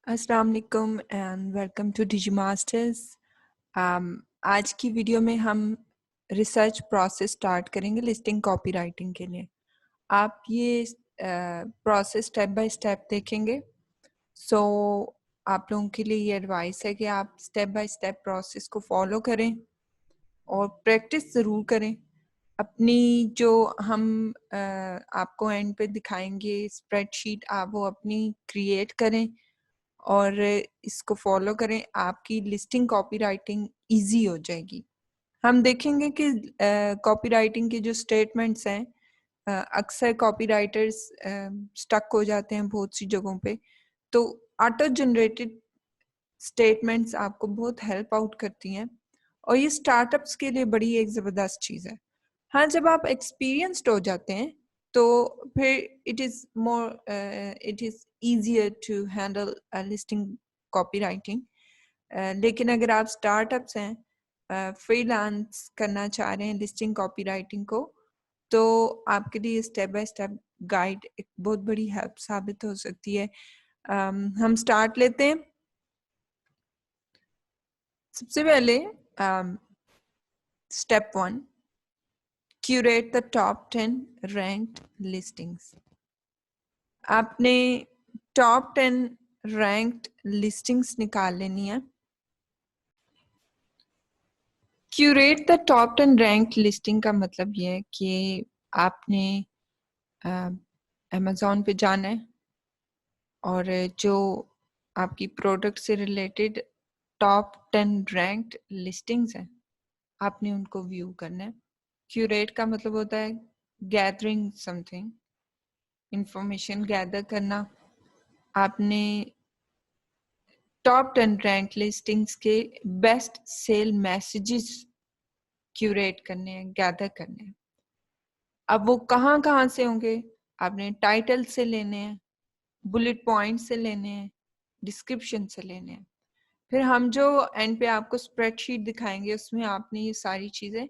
अस्सलाम वालेकुम and welcome to डिजिमास्टर्स। आज की वीडियो में हम रिसर्च प्रोसेस स्टार्ट करेंगे लिस्टिंग कॉपीराइटिंग के लिए। आप ये प्रोसेस स्टेप बाय स्टेप देखेंगे। सो आप लोगों के लिए ये एडवाइस है कि आप स्टेप बाय स्टेप प्रोसेस को फॉलो करें और प्रैक्टिस ज़रूर करें। अपनी जो हम आपको एंड पे दिखाएंगे स्प्रेडशीट, आप वो अपनी क्रिएट करें और इसको फॉलो करें। आपकी लिस्टिंग कॉपीराइटिंग इजी हो जाएगी। हम देखेंगे कि कॉपीराइटिंग के जो स्टेटमेंट्स हैं, अक्सर कॉपीराइटर्स स्टक हो जाते हैं बहुत सी जगहों पे। तो ऑटो जनरेटेड स्टेटमेंट्स आपको बहुत हेल्प आउट करती हैं और ये स्टार्टअप्स के लिए बड़ी एक ज़बरदस्त चीज़ है। हाँ, जब आप एक्सपीरियंस्ड हो जाते हैं तो फिर it is easier to handle listing copywriting. लेकिन अगर आप स्टार्टअप्स हैं, फ्रीलांस करना चाह रहे हैं लिस्टिंग कॉपीराइटिंग को, तो आपके लिए स्टेप बाय स्टेप गाइड एक बहुत बड़ी हेल्प साबित हो सकती है। हम स्टार्ट लेते हैं। सबसे पहले step 1, curate the top 10 ranked listings। आपने टॉप 10 रैंक्ड लिस्टिंग्स निकाल लेनी है। Curate the top 10 ranked listing का मतलब ये है कि आपने अमेज़ॉन पे जाना है और जो आपकी प्रोडक्ट से रिलेटेड टॉप 10 रैंक्ड लिस्टिंग्स हैं, आपने उनको व्यू करना है। क्यूरेट का मतलब होता है गैदरिंग समथिंग, इंफॉर्मेशन गैदर करना। आपने टॉप 10 रैंक लिस्टिंग्स के बेस्ट सेल मैसेजेस क्यूरेट करने हैं, गैदर करने हैं। अब वो कहाँ कहाँ से होंगे? आपने टाइटल से लेने हैं, बुलेट पॉइंट से लेने हैं, डिस्क्रिप्शन से लेने हैं। फिर हम जो एंड पे आपको स्प्रेडशीट दिखाएंगे उसमें आपने ये सारी चीज़ें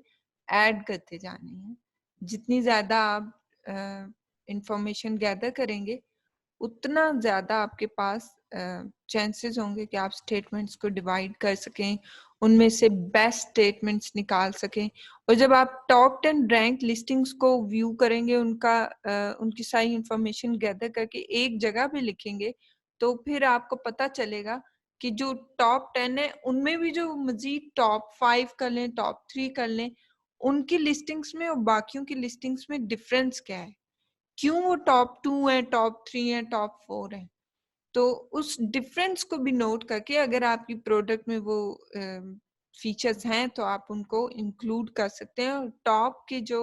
ऐड करते जानी है। जितनी ज़्यादा आप इंफॉर्मेशन गैदर करेंगे उतना ज़्यादा आपके पास चांसेस होंगे कि आप स्टेटमेंट्स को डिवाइड कर सकें, उनमें से बेस्ट स्टेटमेंट्स निकाल सकें। और जब आप टॉप 10 रैंक लिस्टिंग्स को व्यू करेंगे, उनकी सारी इंफॉर्मेशन गैदर करके एक जगह पे लिखेंगे, तो फिर आपको पता चलेगा कि जो टॉप 10 है उनमें भी जो मजीद टॉप 5 कर लें, टॉप 3 कर लें, उनकी लिस्टिंग्स में और बाकियों की लिस्टिंग्स में डिफरेंस क्या है, क्यों वो टॉप 2 है, टॉप 3 है, टॉप 4 है। तो उस डिफरेंस को भी नोट करके अगर आपकी प्रोडक्ट में वो फीचर्स हैं तो आप उनको इंक्लूड कर सकते हैं और टॉप के जो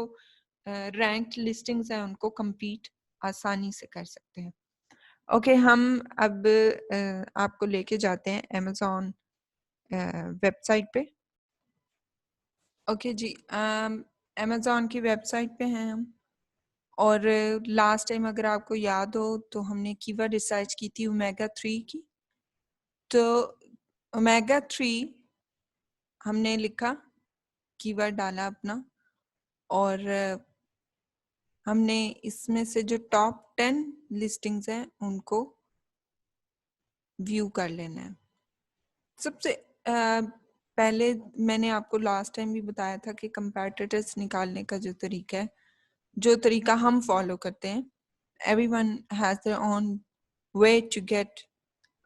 रैंक्ड लिस्टिंग्स हैं उनको compete आसानी से कर सकते हैं। ओके, हम अब आपको लेके जाते हैं अमेज़ॉन वेबसाइट पे। ओके जी, अमेज़ॉन की वेबसाइट पे हैं हम। और लास्ट टाइम अगर आपको याद हो तो हमने कीवर्ड रिसर्च की थी ओमेगा 3 की। तो ओमेगा 3 हमने लिखा, कीवर्ड डाला अपना और हमने इसमें से जो टॉप 10 लिस्टिंग्स हैं उनको व्यू कर लेना है। सबसे पहले मैंने आपको लास्ट टाइम भी बताया था कि कंपैटिटर्स निकालने का जो तरीका है, जो तरीका हम फॉलो करते हैं, everyone has their own way to get.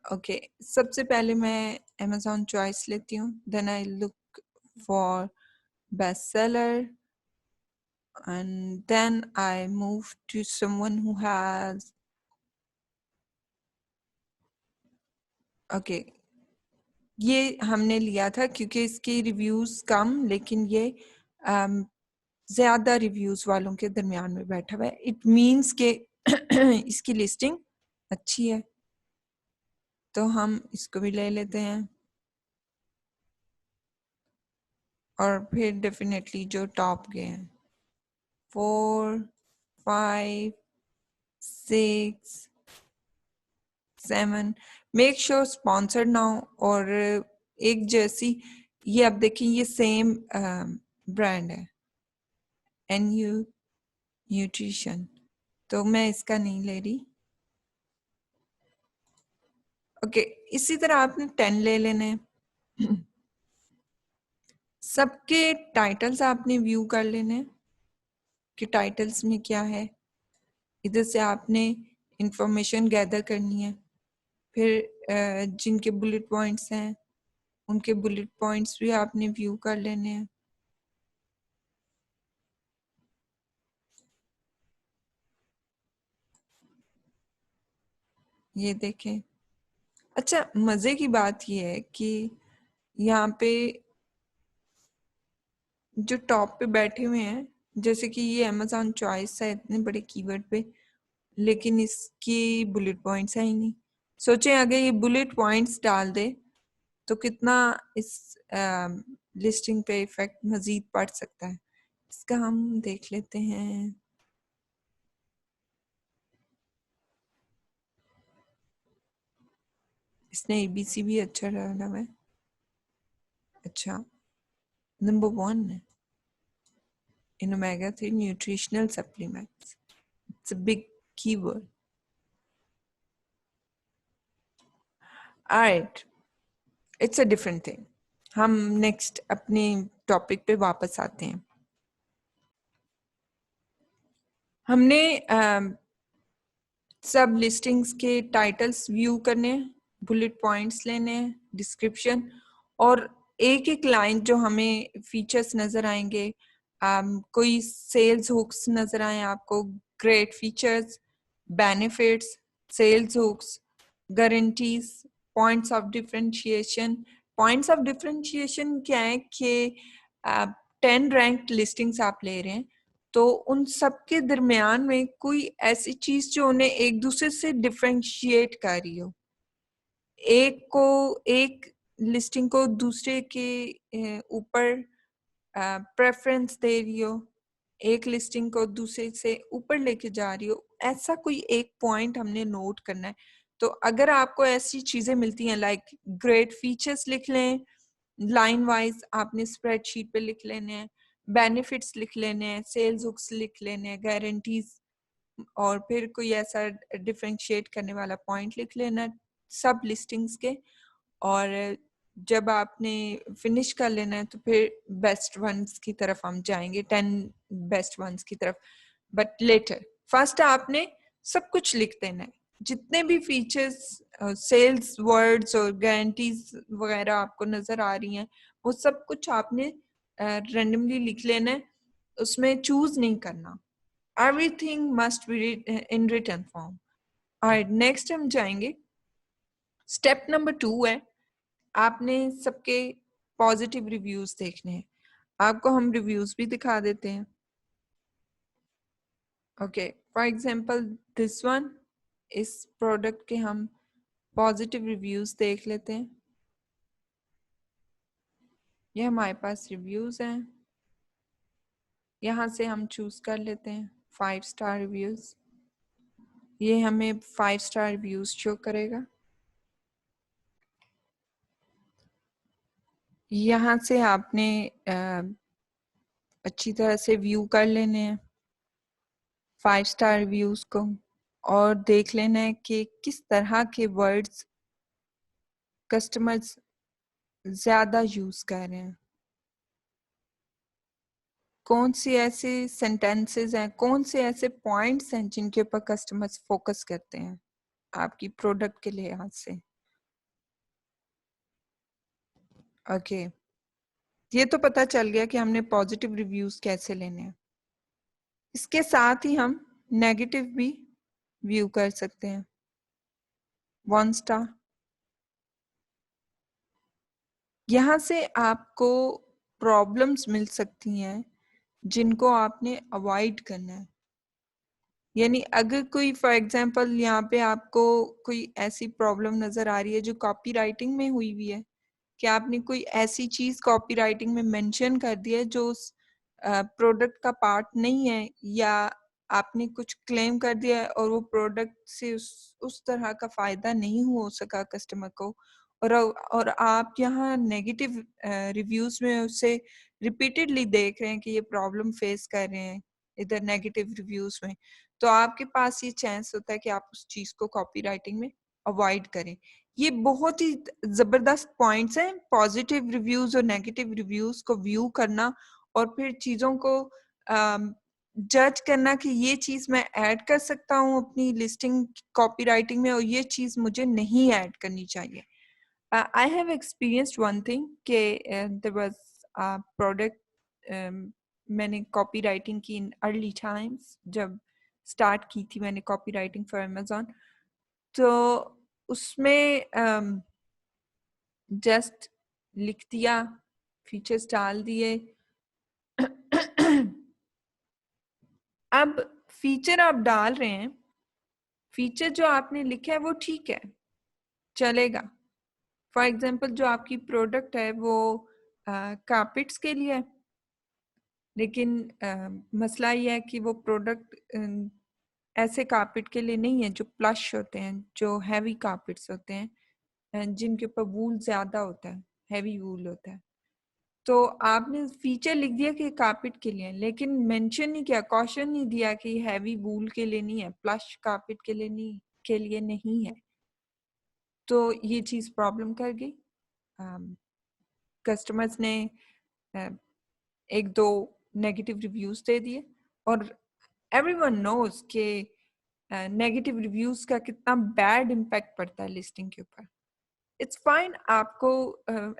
Okay, सबसे पहले मैं अमेज़ॉन चॉइस लेती हूँ, then I look for best seller and then I move to someone who has, okay, ये हमने लिया था क्योंकि इसकी रिव्यूज कम, लेकिन ये ज़्यादा रिव्यूज वालों के दरमियान में बैठा हुआ है। इट मीन्स के इसकी लिस्टिंग अच्छी है, तो हम इसको भी ले लेते हैं। और फिर डेफिनेटली जो टॉप गए हैं 4, 5, 6, 7, मेक श्योर स्पॉन्सर्ड ना हो और एक जैसी। ये अब देखिए, ये सेम ब्रांड है NU न्यूट्रिशन, तो मैं इसका नहीं ले रही। ओके, इसी तरह आपने 10 ले लेने हैं। सबके टाइटल्स आपने व्यू कर लेने हैं कि टाइटल्स में क्या है। इधर से आपने इंफॉर्मेशन गैदर करनी है। फिर जिनके बुलेट पॉइंट्स हैं उनके बुलेट पॉइंट्स भी आपने व्यू कर लेने हैं। ये देखें। अच्छा, मजे की बात ये है कि यहाँ पे जो टॉप पे बैठे हुए हैं, जैसे कि ये अमेज़न चॉइस है इतने बड़े कीवर्ड पे, लेकिन इसकी बुलेट पॉइंट्स है ही नहीं। सोचें अगर ये बुलेट पॉइंट्स डाल दे तो कितना इस लिस्टिंग पे इफेक्ट मजीद पड़ सकता है। इसका हम देख लेते हैं। इसने एबीसी भी अच्छा डाला हुआ है। अच्छा, नंबर 1 है in omega-3 nutritional supplements. It's a big keyword. Alright, it's a different thing. हम नेक्स्ट अपने टॉपिक पे वापस आते हैं। हमने सब लिस्टिंग्स के टाइटल्स व्यू करने हैं, बुलेट पॉइंट्स लेने हैं, डिस्क्रिप्शन और एक एक लाइन जो हमें फीचर्स नजर आएंगे, कोई सेल्स हुक्स नजर आए आपको, great features, benefits, sales hooks, guarantees, points of differentiation. Points of differentiation क्या है कि 10 रैंक्ड लिस्टिंग्स आप ले रहे हैं तो उन सब के दरमियान में कोई ऐसी चीज जो उन्हें एक दूसरे से डिफरेंशिएट कर रही हो, एक लिस्टिंग को दूसरे के ऊपर प्रेफरेंस दे रही हो, एक लिस्टिंग को दूसरे से ऊपर लेके जा रही हो, ऐसा कोई एक पॉइंट हमने नोट करना है। तो अगर आपको ऐसी चीजें मिलती हैं लाइक ग्रेट फीचर्स लिख लें, लाइन वाइज आपने स्प्रेडशीट पे लिख लेने हैं, बेनिफिट्स लिख लेने हैं, सेल्स हुक्स लिख लेने हैं, गारंटीज, और फिर कोई ऐसा डिफरेंशिएट करने वाला पॉइंट लिख लेना है सब लिस्टिंग्स के। और जब आपने फिनिश कर लेना है तो फिर बेस्ट वंस की तरफ हम जाएंगे, 10 बेस्ट वंस की तरफ। बट लेटर फर्स्ट आपने सब कुछ लिख देना है, जितने भी फीचर्स, सेल्स वर्ड्स और गारंटीज वगैरह आपको नजर आ रही हैं वो सब कुछ आपने रेंडमली लिख लेना है, उसमें चूज नहीं करना। Everything must be in written form. और नेक्स्ट हम जाएंगे, स्टेप नंबर 2 है आपने सबके पॉजिटिव रिव्यूज देखने हैं। आपको हम रिव्यूज भी दिखा देते हैं। Okay, for example this one, इस प्रोडक्ट के हम पॉजिटिव रिव्यूज देख लेते हैं। ये हमारे पास रिव्यूज हैं, यहाँ से हम चूज कर लेते हैं 5 स्टार रिव्यूज। ये हमें 5 स्टार रिव्यूज शो करेगा। यहाँ से आपने अच्छी तरह से व्यू कर लेने हैं 5 स्टार रिव्यूज को और देख लेना है कि किस तरह के वर्ड्स कस्टमर्स ज्यादा यूज कर रहे हैं, कौन सी ऐसे सेंटेंसेस हैं, कौन से ऐसे पॉइंट्स हैं जिनके ऊपर कस्टमर्स फोकस करते हैं आपकी प्रोडक्ट के लिहाज से। ओके, ये तो पता चल गया कि हमने पॉजिटिव रिव्यूज कैसे लेने हैं। इसके साथ ही हम नेगेटिव भी व्यू कर सकते हैं। 1 स्टार, यहाँ से आपको प्रॉब्लम्स मिल सकती हैं जिनको आपने अवॉइड करना है। यानी अगर कोई फॉर एग्जांपल यहाँ पे आपको कोई ऐसी प्रॉब्लम नजर आ रही है जो कॉपी राइटिंग में हुई हुई है, कि आपने कोई ऐसी चीज कॉपी राइटिंग में मेंशन कर दी है जो उस प्रोडक्ट का पार्ट नहीं है, या आपने कुछ क्लेम कर दिया है और वो प्रोडक्ट से उस तरह का फायदा नहीं हो सका कस्टमर को, और आप यहाँ नेगेटिव रिव्यूज में उसे रिपीटेडली देख रहे हैं कि ये प्रॉब्लम फेस कर रहे हैं इधर नेगेटिव रिव्यूज में, तो आपके पास ये चांस होता है कि आप उस चीज को कॉपी राइटिंग में अवॉइड करें। ये बहुत ही जबरदस्त पॉइंट्स हैं, पॉजिटिव रिव्यूज और नेगेटिव रिव्यूज को व्यू करना और फिर चीजों को जज करना कि ये चीज मैं ऐड कर सकता हूँ अपनी लिस्टिंग कॉपीराइटिंग में और ये चीज मुझे नहीं ऐड करनी चाहिए। I have experienced one thing कि देयर वाज अ प्रोडक्ट, मैंने कॉपी राइटिंग की इन अर्ली टाइम्स, जब स्टार्ट की थी मैंने कॉपी राइटिंग फॉर अमेजोन, तो उसमें जस्ट लिख दिया, फीचर्स डाल दिए। अब फीचर आप डाल रहे हैं, फीचर जो आपने लिखा है वो ठीक है, चलेगा। फॉर एग्जाम्पल जो आपकी प्रोडक्ट है वो कारपेट्स के लिए है, लेकिन मसला ये है कि वो प्रोडक्ट ऐसे कारपेट के लिए नहीं है जो प्लश होते हैं, जो हैवी कारपेट्स होते हैं, जिनके ऊपर वूल ज्यादा होता है, हैवी वूल होता है। तो आपने फीचर लिख दिया कि कारपेट के लिए, लेकिन मेंशन नहीं किया, कॉशन नहीं दिया कि हैवी वूल के लिए नहीं है, प्लश कारपेट के लिए नहीं है। तो ये चीज प्रॉब्लम कर गई। कस्टमर्स ने एक दो नेगेटिव रिव्यूज दे दिए, और एवरीवन नोज के नेगेटिव रिव्यूज का कितना बैड इम्पैक्ट पड़ता है लिस्टिंग के ऊपर। इट्स फाइन, आपको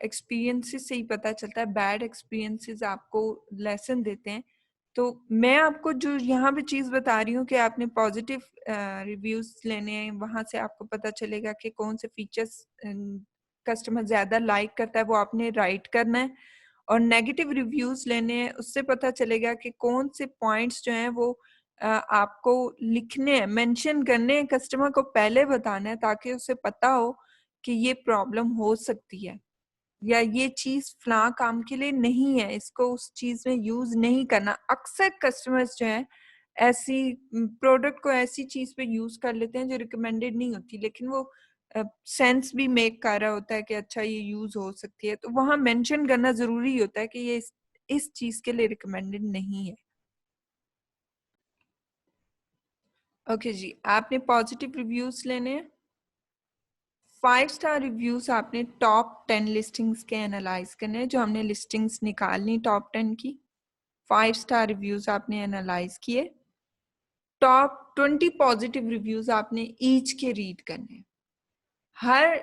एक्सपीरियंसेस से ही पता चलता है, बैड एक्सपीरियंसेस आपको लेसन देते हैं। तो मैं आपको जो यहाँ पे चीज बता रही हूँ कि आपने पॉजिटिव रिव्यूज लेने हैं, वहां से आपको पता चलेगा कि कौन से फीचर्स कस्टमर ज्यादा लाइक करता है, वो आपने राइट करना है। और नेगेटिव रिव्यूज लेने हैं, उससे पता चलेगा कि कौन से पॉइंट्स जो हैं वो आपको लिखने हैं, मेंशन करने हैं, कस्टमर को पहले बताना है, ताकि उसे पता हो कि ये प्रॉब्लम हो सकती है, या ये चीज फला काम के लिए नहीं है, इसको उस चीज में यूज नहीं करना। अक्सर कस्टमर्स जो है ऐसी प्रोडक्ट को ऐसी चीज पे यूज कर लेते हैं जो रिकमेंडेड नहीं होती, लेकिन वो सेंस भी मेक कर रहा होता है कि अच्छा ये यूज हो सकती है, तो वहां मेंशन करना जरूरी होता है कि ये इस चीज के लिए रिकमेंडेड नहीं है। ओके जी, आपने पॉजिटिव रिव्यूज लेने हैं। 5 स्टार रिव्यूज आपने टॉप 10 लिस्टिंग्स के एनालाइज करने हैं, जो हमने लिस्टिंग्स निकालनी टॉप 10 की। 5 स्टार रिव्यूज आपने एनालाइज किए, टॉप 20 पॉजिटिव रिव्यूज आपने ईच के रीड करने। हर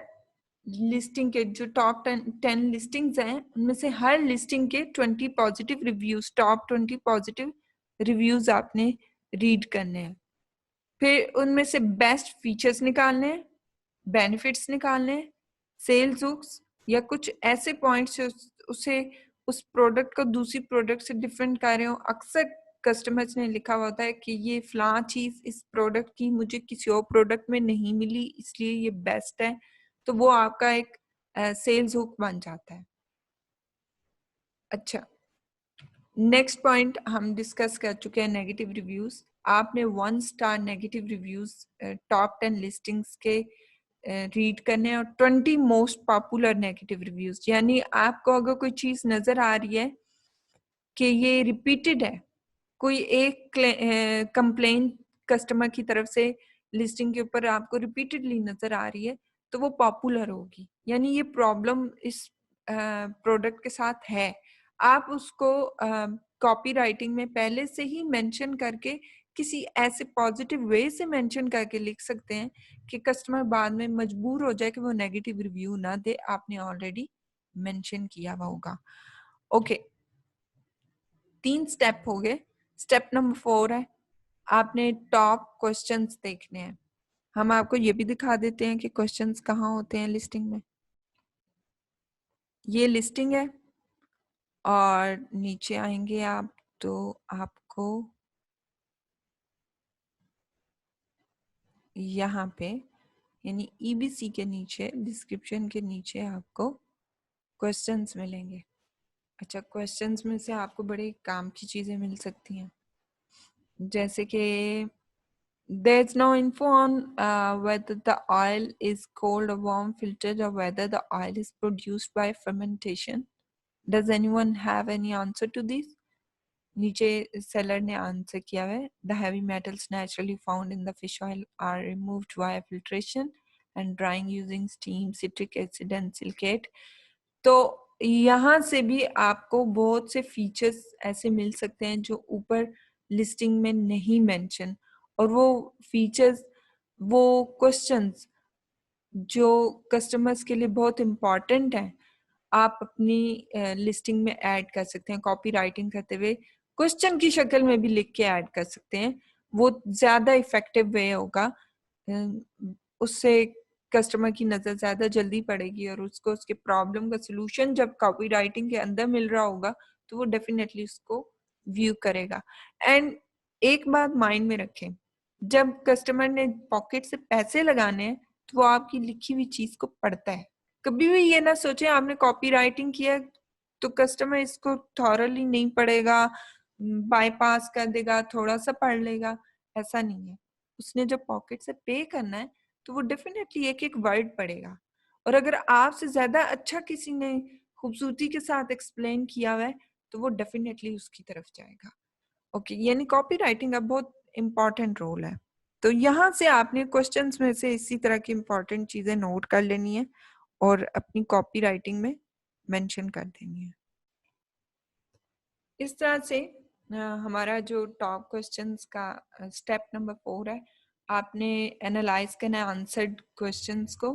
लिस्टिंग के जो टॉप 10 लिस्टिंग्स हैं, उनमें से हर लिस्टिंग के 20 positive reviews, top 20 positive reviews आपने रीड करने हैं। फिर उनमें से बेस्ट फीचर्स निकालने हैं, बेनिफिट्स निकालने हैं, सेल्स हुक्स या कुछ ऐसे पॉइंट्स जो उसे उस प्रोडक्ट को दूसरी प्रोडक्ट से डिफरेंट कर रहे हो। अक्सर कस्टमर्स ने लिखा हुआ होता है कि ये फला चीज इस प्रोडक्ट की मुझे किसी और प्रोडक्ट में नहीं मिली, इसलिए ये बेस्ट है, तो वो आपका एक सेल्स हुक बन जाता है। अच्छा, नेक्स्ट पॉइंट हम डिस्कस कर चुके हैं नेगेटिव रिव्यूज। आपने 1 star negative reviews top 10 listings के रीड करने, और 20 मोस्ट पॉपुलर नेगेटिव रिव्यूज, यानी आपको अगर कोई चीज नजर आ रही है कि ये रिपीटेड है, कोई एक कंप्लेन कस्टमर की तरफ से लिस्टिंग के ऊपर आपको रिपीटेडली नजर आ रही है, तो वो पॉपुलर होगी, यानी ये प्रॉब्लम इस प्रोडक्ट के साथ है। आप उसको कॉपी राइटिंग में पहले से ही मेंशन करके किसी ऐसे पॉजिटिव वे से मेंशन करके लिख सकते हैं कि कस्टमर बाद में मजबूर हो जाए कि वो नेगेटिव रिव्यू ना दे, आपने ऑलरेडी मेंशन किया हुआ होगा। ओके, 3 स्टेप हो गए। स्टेप नंबर 4 है, आपने टॉप क्वेश्चंस देखने हैं। हम आपको ये भी दिखा देते हैं कि क्वेश्चंस कहाँ होते हैं लिस्टिंग में। ये लिस्टिंग है, और नीचे आएंगे आप तो आपको यहाँ पे, यानी ईबीसी के नीचे, डिस्क्रिप्शन के नीचे आपको क्वेश्चंस मिलेंगे। अच्छा, क्वेश्चंस में से आपको बड़े काम की चीजें मिल सकती हैं, जैसे कि there's no info on whether the oil is cold or warm filtered, or whether the oil is produced by fermentation. Does anyone have any answer to this? नीचे सेलर ने आंसर किया है, the heavy metals naturally found in the fish oil are removed via filtration. and drying using steam, citric acid and silicate. तो यहाँ से भी आपको बहुत से फीचर्स ऐसे मिल सकते हैं जो ऊपर लिस्टिंग में नहीं मेंशन, और वो फीचर्स, वो क्वेश्चंस जो कस्टमर्स के लिए बहुत इम्पॉर्टेंट हैं, आप अपनी लिस्टिंग में ऐड कर सकते हैं। कॉपी राइटिंग करते हुए क्वेश्चन की शक्ल में भी लिख के ऐड कर सकते हैं, वो ज़्यादा इफेक्टिव वे होगा। उससे कस्टमर की नज़र ज़्यादा जल्दी पड़ेगी और उसको उसके प्रॉब्लम का सोल्यूशन जब कॉपी राइटिंग के अंदर मिल रहा होगा तो वो डेफिनेटली उसको व्यू करेगा। एंड एक बात माइंड में रखें, जब कस्टमर ने पॉकेट से पैसे लगाने हैं तो वो आपकी लिखी हुई चीज को पढ़ता है। कभी भी ये ना सोचे आपने कॉपी राइटिंग किया तो कस्टमर इसको थॉरली नहीं पढ़ेगा, बाईपास कर देगा, थोड़ा सा पढ़ लेगा, ऐसा नहीं है। उसने जब पॉकेट से पे करना है तो वो डेफिनेटली एक एक वर्ड पढ़ेगा, और अगर आपसे ज्यादा अच्छा किसी ने खूबसूरती के साथ एक्सप्लेन किया हुआ है तो वो डेफिनेटली उसकी तरफ जाएगा। ओके, यानी कॉपी राइटिंग का बहुत इंपॉर्टेंट रोल है। तो यहाँ से आपने क्वेश्चंस में से इसी तरह की इंपॉर्टेंट चीजें नोट कर लेनी है और अपनी कॉपी राइटिंग में मेंशन कर देनी है। इस तरह से हमारा जो टॉप क्वेश्चंस का स्टेप नंबर 4 है, आपने एनालाइज करना है आंसर्ड क्वेश्चंस को।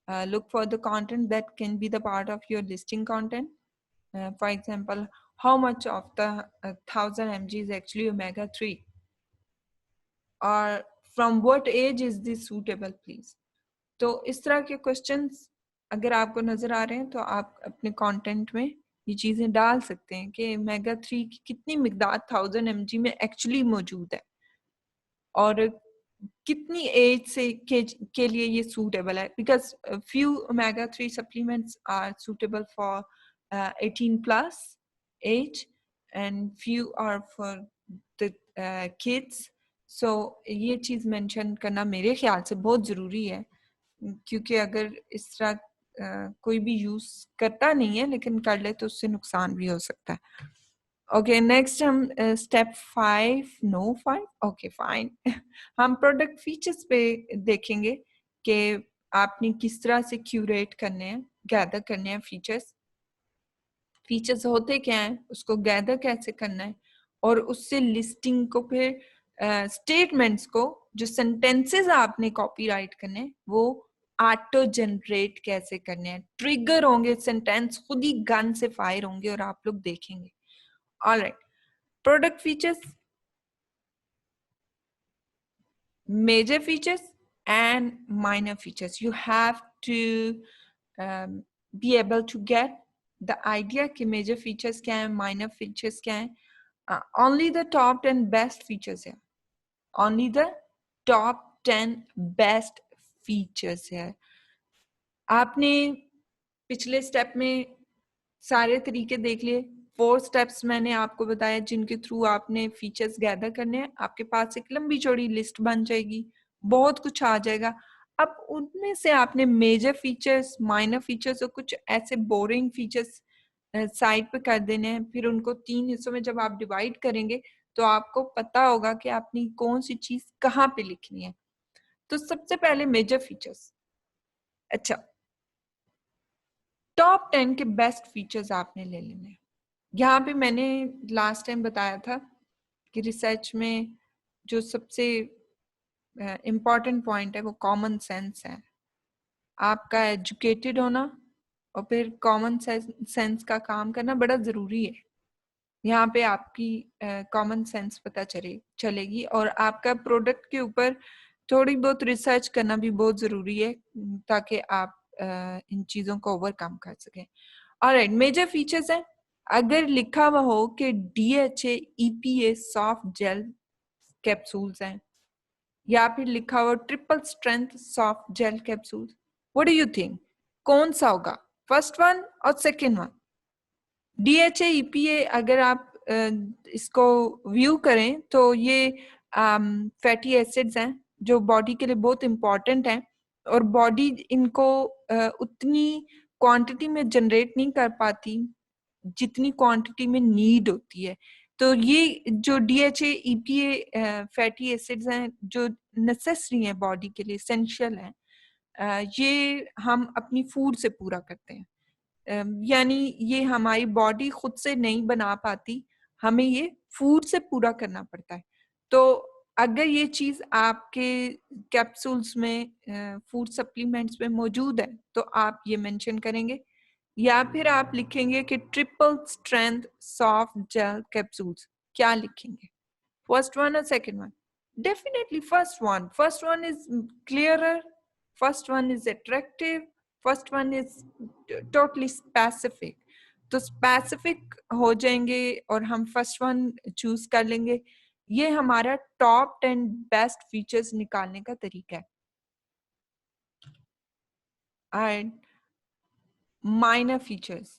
Look for the content that can be the part of your listing content. For example, how much of the 1000 mg is actually omega 3, or from what age is this suitable please। तो इस तरह के questions अगर आपको नजर आ रहे हैं तो आप अपने कंटेंट में ये चीजें डाल सकते हैं कि ओमेगा 3 की कितनी मिकदार 1000 mg में एक्चुअली मौजूद है और कितनी एज से के लिए ये सूटेबल है, because few omega 3 supplements are suitable for 18 plus age and few are for the kids. So ये चीज मेंशन करना मेरे ख्याल से बहुत जरूरी है, क्योंकि अगर इस तरह कोई भी यूज करता नहीं है लेकिन कर ले तो उससे नुकसान भी हो सकता है। ओके, नेक्स्ट हम स्टेप 5, नो 5, ओके फाइन, हम प्रोडक्ट फीचर्स पे देखेंगे कि आपने किस तरह से क्यूरेट करने हैं, गैदर करने हैं फीचर्स। फीचर्स होते क्या हैं, उसको गैदर कैसे करना है, और उससे लिस्टिंग को फिर स्टेटमेंट्स को, जो सेंटेंसेस आपने कॉपीराइट करने हैं वो ऑटो जनरेट कैसे करने हैं। ट्रिगर होंगे, सेंटेंस खुद ही गन से फायर होंगे और आप लोग देखेंगे। Alright, product features, major features and minor features. You have to be able to get the idea कि major features क्या है, minor features क्या है। only the top 10 best features है, only the top 10 best features है। आपने पिछले step में सारे तरीके देख लिए, 4 स्टेप्स मैंने आपको बताया जिनके थ्रू आपने फीचर्स गैदर करने हैं। आपके पास एक लंबी चौड़ी लिस्ट बन जाएगी, बहुत कुछ आ जाएगा। अब उनमें से आपने मेजर फीचर्स, माइनर फीचर्स और कुछ ऐसे बोरिंग फीचर्स साइड पे कर देने हैं। फिर उनको 3 हिस्सों में जब आप डिवाइड करेंगे तो आपको पता होगा कि आपने कौन सी चीज कहाँ पे लिखनी है। तो सबसे पहले मेजर फीचर्स। अच्छा, टॉप 10 के बेस्ट फीचर्स आपने ले लेने हैं। यहाँ पे मैंने लास्ट टाइम बताया था कि रिसर्च में जो सबसे इम्पॉर्टेंट पॉइंट है वो कॉमन सेंस है। आपका एजुकेटेड होना और फिर कॉमन सेंस का काम करना बड़ा जरूरी है। यहाँ पे आपकी कॉमन सेंस पता चलेगी, और आपका प्रोडक्ट के ऊपर थोड़ी बहुत रिसर्च करना भी बहुत जरूरी है ताकि आप इन चीजों को ओवरकम कर सकें। ऑलराइट, मेजर फीचर्स हैं। अगर लिखा हुआ हो कि DHA EPA soft gel capsules हैं, या फिर लिखा हुआ triple strength soft gel capsules, what do you think कौन सा होगा, फर्स्ट वन और सेकेंड वन? DHA EPA अगर आप इसको व्यू करें तो ये फैटी एसिड्स हैं जो बॉडी के लिए बहुत इंपॉर्टेंट हैं, और बॉडी इनको उतनी क्वांटिटी में जनरेट नहीं कर पाती जितनी क्वांटिटी में नीड होती है। तो ये जो DHA EPA फैटी एसिड्स हैं जो नेसेसरी हैं बॉडी के लिए, एसेंशियल हैं, ये हम अपनी फूड से पूरा करते हैं। यानी ये हमारी बॉडी खुद से नहीं बना पाती, हमें ये फूड से पूरा करना पड़ता है। तो अगर ये चीज आपके कैप्सूल्स में, फूड सप्लीमेंट्स में मौजूद है तो आप ये मेंशन करेंगे, या फिर आप लिखेंगे कि triple strength soft gel capsules. क्या लिखेंगे, फर्स्ट वन और second one? Definitely first one. First one is clearer, first one is attractive, first one is totally specific. तो स्पेसिफिक हो जाएंगे और हम फर्स्ट वन चूज कर लेंगे। ये हमारा टॉप 10 बेस्ट फीचर्स निकालने का तरीका है। And minor features,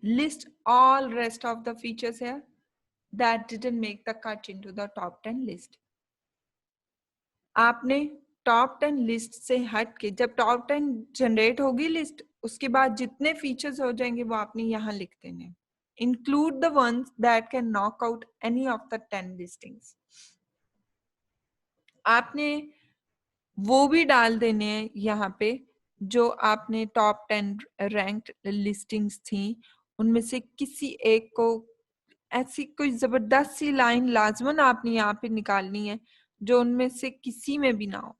list all rest of the features here that didn't make the cut into the top 10 list. आपने टॉप 10 लिस्ट से हट के, जब टॉप 10 जनरेट होगी लिस्ट, उसके बाद जितने फीचर्स हो जाएंगे वो आपने यहाँ लिख देने। Include the ones that can knock out any of the 10 listings. आपने वो भी डाल देने हैं यहाँ पे जो आपने टॉप 10 रैंक्ड लिस्टिंग्स थी, उनमें से किसी एक को, ऐसी कोई जबरदस्त सी लाइन लाजमन आपने यहाँ पे निकालनी है जो उनमें से किसी में भी ना हो।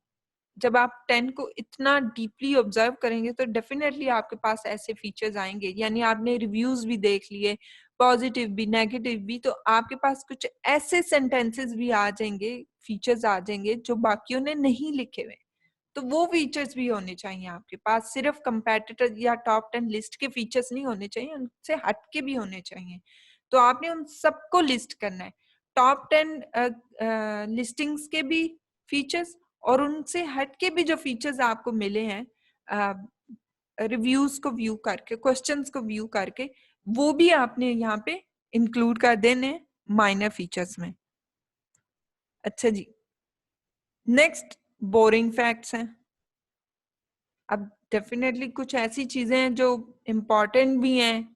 जब आप 10 को इतना डीपली ऑब्जर्व करेंगे तो डेफिनेटली आपके पास ऐसे फीचर्स आएंगे। यानी आपने रिव्यूज भी देख लिए, पॉजिटिव भी नेगेटिव भी, तो आपके पास कुछ ऐसे सेंटेंसेस भी आ जाएंगे, फीचर्स आ जाएंगे जो बाकियों ने नहीं लिखे हुए। तो वो फीचर्स भी होने चाहिए आपके पास। सिर्फ कंपेटिटर या टॉप 10 लिस्ट के फीचर्स नहीं होने चाहिए, उनसे हटके भी होने चाहिए। तो आपने उन सबको लिस्ट करना है, टॉप 10 लिस्टिंग्स के भी फीचर्स और उनसे हटके भी जो फीचर्स आपको मिले हैं रिव्यूज को व्यू करके, क्वेश्चंस को व्यू करके, वो भी आपने यहाँ पे इंक्लूड कर देने माइनर फीचर्स में। अच्छा जी, नेक्स्ट बोरिंग फैक्ट्स हैं। अब डेफिनेटली कुछ ऐसी चीजें हैं जो इम्पोर्टेंट भी हैं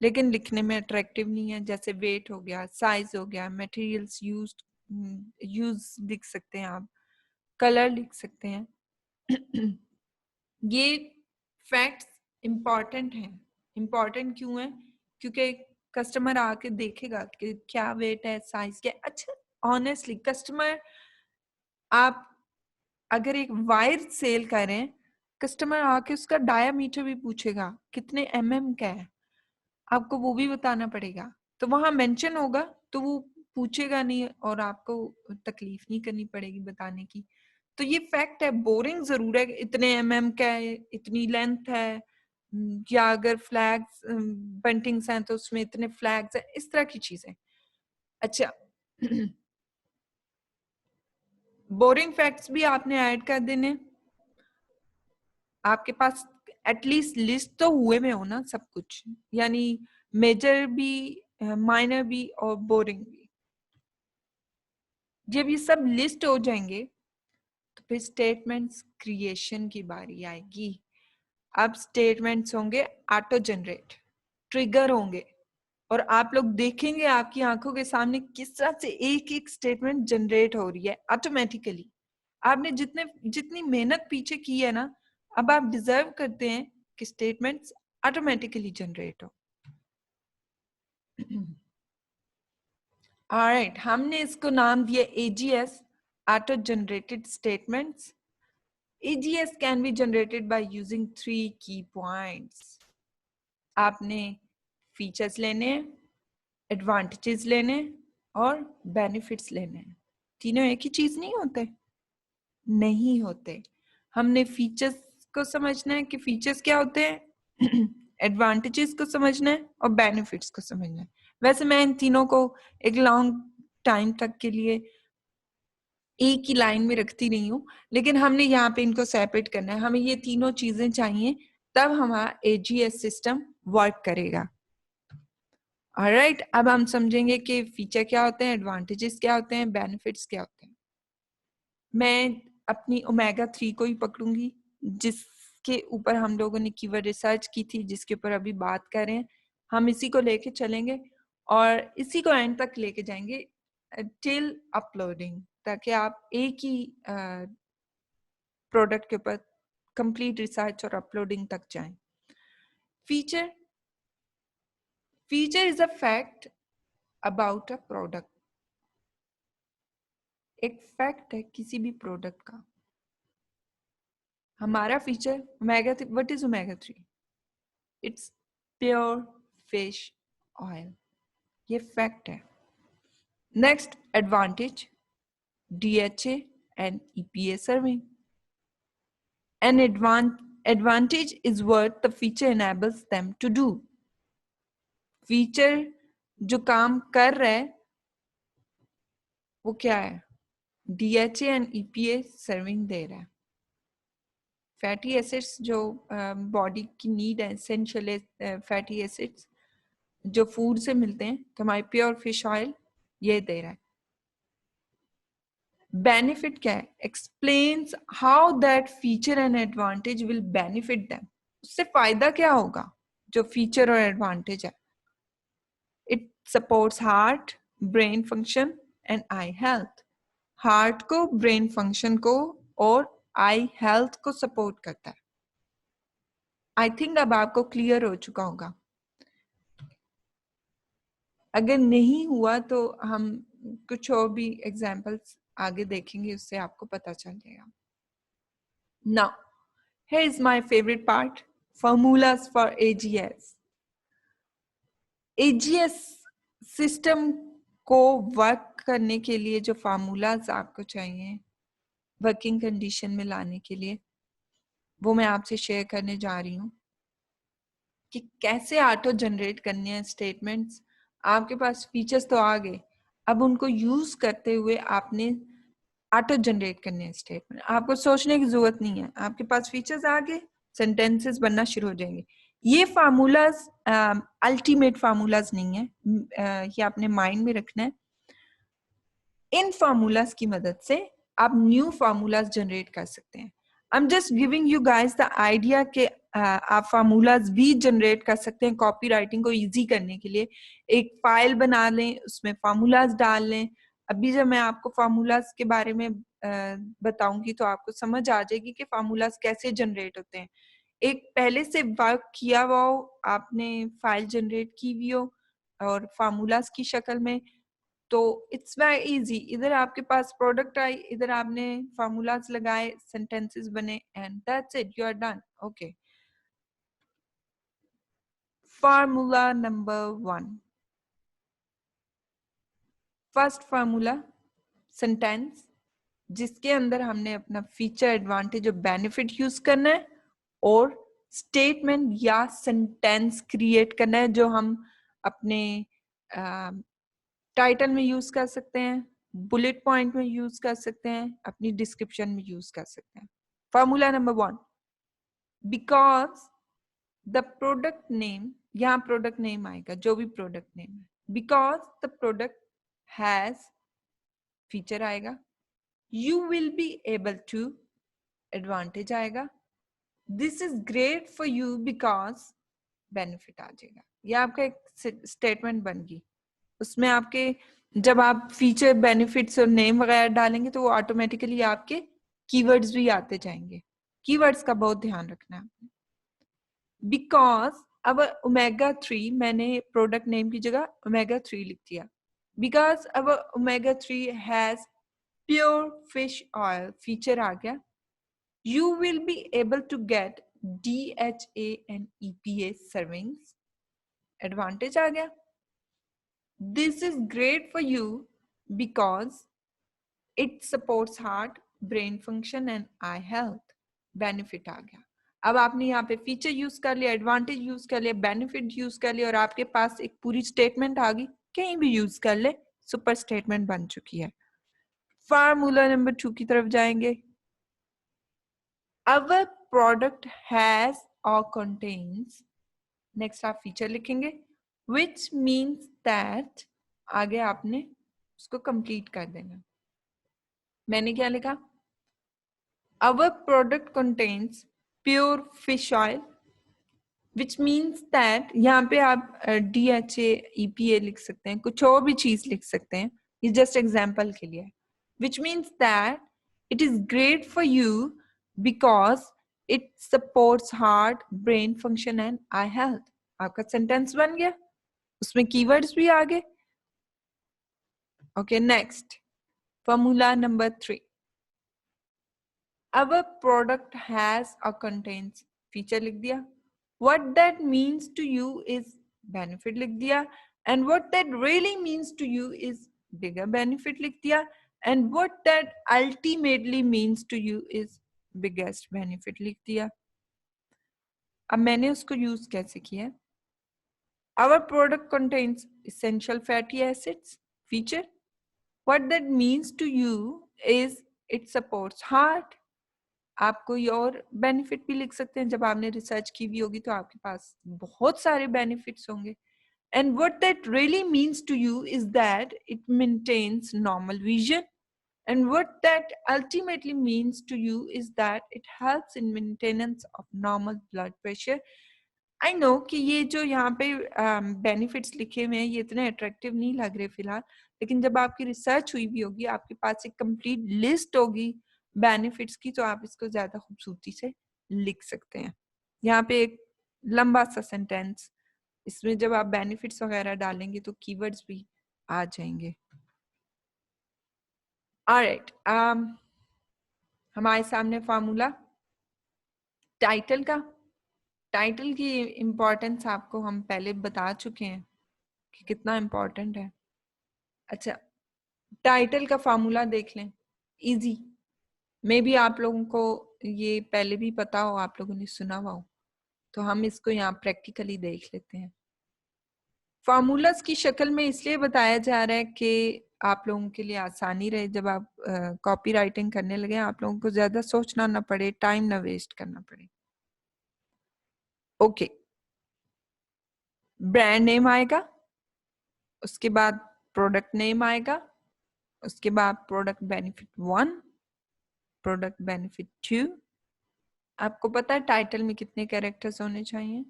लेकिन लिखने में अट्रैक्टिव नहीं है, जैसे वेट हो गया, साइज हो गया, मटेरियल्स यूज लिख सकते हैं आप, कलर लिख सकते हैं। ये फैक्ट्स इम्पॉर्टेंट हैं। इम्पॉर्टेंट क्यों है? क्योंकि कस्टमर आके देखेगा कि क्या वेट है, साइज क्या है। अच्छा, ऑनेस्टली कस्टमर, आप अगर एक वायर सेल कर रहे हैं, कस्टमर आके उसका डायामीटर भी पूछेगा कितने एमएम का है, आपको वो भी बताना पड़ेगा। तो वहां मेंशन होगा तो वो पूछेगा नहीं और आपको तकलीफ नहीं करनी पड़ेगी बताने की। तो ये फैक्ट है। बोरिंग जरूर है, इतने एमएम का है, इतनी लेंथ है, या अगर फ्लैग्स बंटिंग्स हैं तो उसमें इतने फ्लैग्स हैं, इस तरह की चीजें। अच्छा, बोरिंग फैक्ट्स भी आपने ऐड कर देने। आपके पास एटलीस्ट लिस्ट तो हुए में हो ना सब कुछ, यानी मेजर भी, माइनर भी और बोरिंग भी। जब ये सब लिस्ट हो जाएंगे तो फिर स्टेटमेंट्स क्रिएशन की बारी आएगी। अब स्टेटमेंट्स होंगे ऑटो जनरेट, ट्रिगर होंगे, और आप लोग देखेंगे आपकी आंखों के सामने किस तरह से एक एक स्टेटमेंट जनरेट हो रही है ऑटोमेटिकली। आपने जितनी मेहनत पीछे की है ना, अब आप डिजर्व करते हैं कि स्टेटमेंट्स ऑटोमेटिकली जनरेट हो। ऑलराइट, हमने इसको नाम दिया AGS, auto generated statements. AGS can be generated by using 3 की पॉइंट्स। आपने फीचर्स लेने हैं, एडवांटेजेस लेने हैं और बेनिफिट्स लेने हैं। तीनों एक ही चीज नहीं होते, नहीं होते। हमने फीचर्स को समझना है कि फीचर्स क्या होते हैं, एडवांटेजेस को समझना है और बेनिफिट्स को समझना है। वैसे मैं इन तीनों को एक लॉन्ग टाइम तक के लिए एक ही लाइन में रखती नहीं हूँ, लेकिन हमने यहाँ पे इनको सेपरेट करना है। हमें ये तीनों चीजें चाहिए, तब हमारा AGS सिस्टम वर्क करेगा। ऑलराइट, अब हम समझेंगे कि फीचर क्या होते हैं, एडवांटेजेस क्या होते हैं, बेनिफिट्स क्या होते हैं। मैं अपनी ओमेगा 3 को ही पकड़ूंगी, जिसके ऊपर हम लोगों ने कीवर्ड रिसर्च की थी, जिसके ऊपर अभी बात कर रहे हैं। हम इसी को लेके चलेंगे और इसी को एंड तक लेके जाएंगे टिल अपलोडिंग, ताकि आप एक ही प्रोडक्ट के ऊपर कंप्लीट रिसर्च और अपलोडिंग तक जाएं। Feature is a fact about a product. एक फैक्ट है किसी भी प्रोडक्ट का। हमारा feature omega, what is omega 3? It's pure fish oil, ये फैक्ट है। Next advantage, DHA and EPA serving. An advantage is what the feature enables them to do. Feature जो काम कर रहा है वो क्या है? DHA एंड EPA सर्विंग दे रहा है। फैटी एसिड्स जो बॉडी की नीड है, एसेंशियल फैटी एसिड्स जो फूड से मिलते हैं, तो हमारी प्योर फिश ऑयल ये दे रहा है। बेनिफिट क्या है? Explains how that feature and advantage will benefit them. उससे फायदा क्या होगा जो फीचर और एडवांटेज है? It supports heart, brain function and I health. Heart को, ब्रेन फंक्शन को और आई हेल्थ को सपोर्ट करता है। आई थिंक अब आपको क्लियर हो चुका होगा। अगर नहीं हुआ तो हम कुछ और भी एग्जाम्पल्स आगे देखेंगे, उससे आपको पता चल जाएगा। Now here is my favorite part, formulas for AGS. AGS system को वर्क करने के लिए जो फार्मूलाज आपको चाहिए वर्किंग कंडीशन में लाने के लिए, वो मैं आपसे शेयर करने जा रही हूँ कि कैसे ऑटो जनरेट करने हैं स्टेटमेंट्स। आपके पास फीचर्स तो आ गए, अब उनको यूज करते हुए आपने ऑटो जनरेट करने हैं स्टेटमेंट। आपको सोचने की जरूरत नहीं है, आपके पास फीचर्स आ गए, सेंटेंसेस बनना शुरू हो जाएंगे। ये फार्मूलाज अल्टीमेट फार्मूलाज नहीं है, ये आपने माइंड में रखना है। इन फार्मूलाज की मदद से आप न्यू फार्मूलाज जनरेट कर सकते हैं। I am just giving you guys the idea कि आप फार्मूलाज भी जनरेट कर सकते हैं कॉपी राइटिंग को इजी करने के लिए। एक फाइल बना लें, उसमें फार्मूलाज डाल लें। अभी जब मैं आपको फार्मूलाज के बारे में बताऊंगी तो आपको समझ आ जाएगी कि फार्मूलाज कैसे जनरेट होते हैं। एक पहले से वर्क किया हुआ हो, आपने फाइल जनरेट की हुई हो और फार्मूलाज की शक्ल में, तो इट्स वेरी इजी। इधर आपके पास प्रोडक्ट आई, इधर आपने फार्मूलाज लगाए, सेंटेंसेस बने and that's it, you are done. Okay, formula number 1, first formula sentence, जिसके अंदर हमने अपना फीचर, एडवांटेज और बेनिफिट यूज करना है और स्टेटमेंट या सेंटेंस क्रिएट करना है जो हम अपने टाइटल में यूज कर सकते हैं, बुलेट पॉइंट में यूज कर सकते हैं, अपनी डिस्क्रिप्शन में यूज कर सकते हैं। Formula number 1, because the product name, यहाँ प्रोडक्ट नेम आएगा जो भी प्रोडक्ट नेम है, because the product has, feature आएगा, you will be able to, advantage आएगा, this is great for you because, benefit आ जाएगा। यह आपका एक स्टेटमेंट बन गई। उसमें आपके जब आप फीचर, बेनिफिट्स और नेम वगैरह डालेंगे तो वो ऑटोमेटिकली आपके कीवर्ड्स भी आते जाएंगे। कीवर्ड्स का बहुत ध्यान रखना है। बिकॉज अब ओमेगा 3, मैंने प्रोडक्ट नेम की जगह ओमेगा 3 लिख दिया। बिकॉज अब omega 3 has pure fish oil, feature आ गया। You will be able to get DHA and EPA servings, advantage आ गया। This is great for you because it supports heart, brain function and eye health, benefit आ गया। अब आपने यहाँ pay feature use कर लिया, एडवांटेज यूज कर लिया, बेनिफिट यूज कर लिया और आपके पास एक पूरी स्टेटमेंट आ गई। कहीं भी यूज कर ले, सुपर स्टेटमेंट बन चुकी है। फार्मूला नंबर 2 की तरफ जाएंगे। Our product has or contains, next आप फीचर लिखेंगे, which means that, आगे आपने उसको कंप्लीट कर देना। मैंने क्या लिखा? Our product contains pure fish oil, which means that, यहाँ पे आप DHA, EPA लिख सकते हैं, कुछ और भी चीज लिख सकते हैं, ये जस्ट एग्जाम्पल के लिए। Which means that it is great for you because it supports heart brain function and I health. आपका सेंटेंस बन गया, उसमें कीवर्ड्स भी आ गए। Okay, next formula number 3। Our product has or contains feature लिख दिया, what that means to you is benefit लिख दिया, and what that really means to you is bigger benefit लिख दिया, and what that ultimately means to you is biggest benefit लिख दिया। अब मैंने उसको यूज कैसे किया? Our product contains essential fatty acids feature, what that means to you is it supports heart। आप कोई और बेनिफिट भी लिख सकते हैं, जब आपने रिसर्च की भी होगी तो आपके पास बहुत सारे बेनिफिट्स होंगे। And what that really means to you is that it maintains normal vision, and what that ultimately means to you is that it helps in maintenance of normal blood pressure. I know कि ये जो यहाँ पे benefits लिखे हुए हैं ये इतने अट्रैक्टिव नहीं लग रहे फिलहाल, लेकिन जब आपकी रिसर्च हुई भी होगी, आपके पास एक कंप्लीट लिस्ट होगी बेनिफिट्स की, तो आप इसको ज्यादा खूबसूरती से लिख सकते हैं। यहाँ पे एक लंबा सा सेंटेंस, इसमें जब आप बेनिफिट्स वगैरह डालेंगे तो कीवर्ड्स भी आ जाएंगे। ऑलराइट, हमारे सामने फार्मूला टाइटल का। टाइटल की इम्पोर्टेंस आपको हम पहले बता चुके हैं कि कितना इम्पोर्टेंट है। अच्छा, टाइटल का फार्मूला देख लें, इजी। मे बी आप लोगों को ये पहले भी पता हो, आप लोगों ने सुना हुआ हो, तो हम इसको यहाँ प्रैक्टिकली देख लेते हैं। फार्मूलास की शक्ल में इसलिए बताया जा रहा है कि आप लोगों के लिए आसानी रहे, जब आप कॉपी राइटिंग करने लगे आप लोगों को ज्यादा सोचना ना पड़े, टाइम ना वेस्ट करना पड़े। ओके, ब्रांड नेम आएगा, उसके बाद प्रोडक्ट नेम आएगा, उसके बाद प्रोडक्ट बेनिफिट 1, प्रोडक्ट बेनिफिट 2। आपको पता है टाइटल में कितने कैरेक्टर्स होने चाहिए,